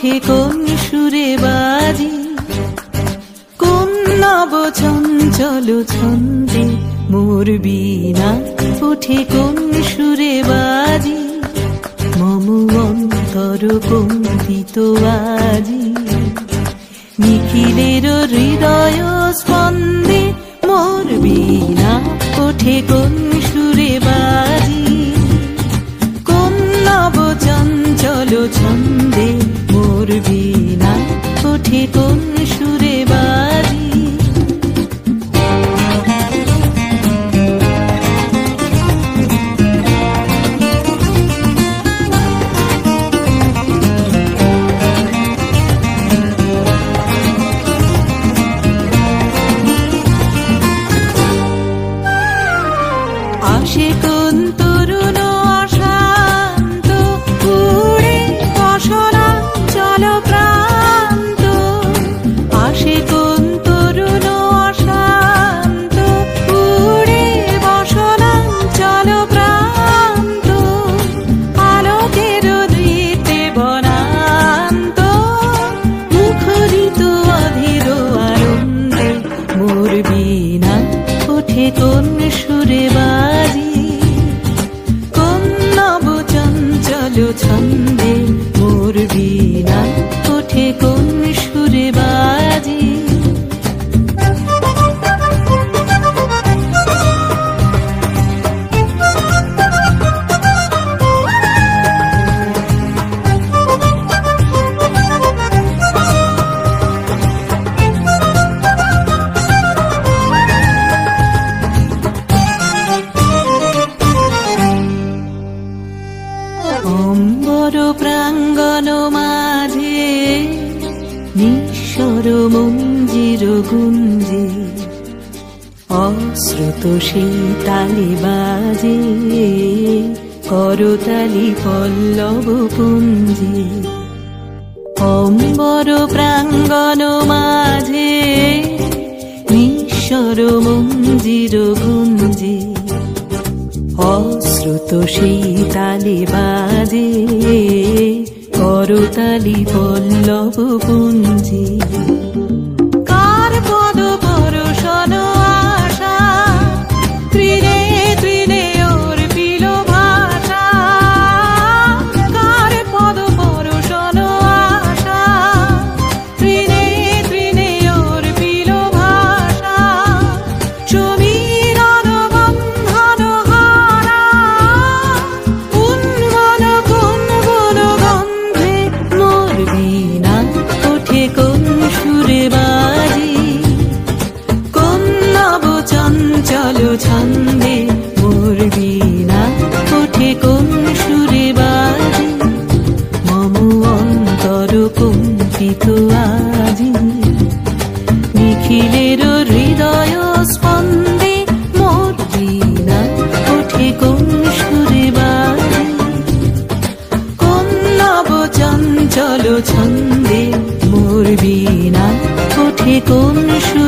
ওঠে কোন সুরে বাজি, কোন নব চঞ্চল ছন্দে মোর বীণা ওঠে কোন সুরে বাজি, মম অন্তর কম্পিত আজি। নিখিলের হৃদয় স্পন্দে মোর বীণা ওঠে কোন সুরে বাজি, কোন নব চঞ্চল ছন্দে মোর বীণা ওঠে কোন সুরে বাজি। আসে কোন তরুণ অশান্ত উড়ে বসনা চল প্রান্ত, আসে কোন তরুণ অশান্ত উড়ে বসনা চল প্রান্ত, আলোকের নৃত্যে বনান্ত মুখরিত অধীর আনন্দে মোর বীণা ওঠে কোন সুরে বাজি, কোন নব চঞ্চল ছন্দে মোর বীণা ওঠে কোন সুরে বাজি। অম্বর প্রাঙ্গণ মাঝে নিঃস্বর মঞ্জির গুঞ্জে, অশ্রুত সেই তালি বাজে করতালি পল্লব পুঞ্জে। অম্বর প্রাঙ্গণ মাঝে নিঃস্বর মঞ্জির গুঞ্জে, অশ্রুত সেই তালি বাজে করতালি পল্লব পুঞ্জে। কার পদ পরশন আশা তৃণে তৃণে ওর পিল ভাষা, কার পদ পরশন আশা তৃণে তৃণে ওর পিল ভাষা, সমীরণ বন্ধন হারা উন্মন কোন বন গন্ধে মোর বীণা ওঠে কোন সুরে বাজি, কোন নব চঞ্চল ছন্দে মোর বীণা ওঠে কোন সুরে বাজি, মম অন্তর কম্পিত আজি। নিখিলের হৃদয় স্পন্দে মোর বীণা ওঠে কোন সুরে বাজি, কোন নব চঞ্চল ছন্দে মোর বীণা ওঠে কোন সুরে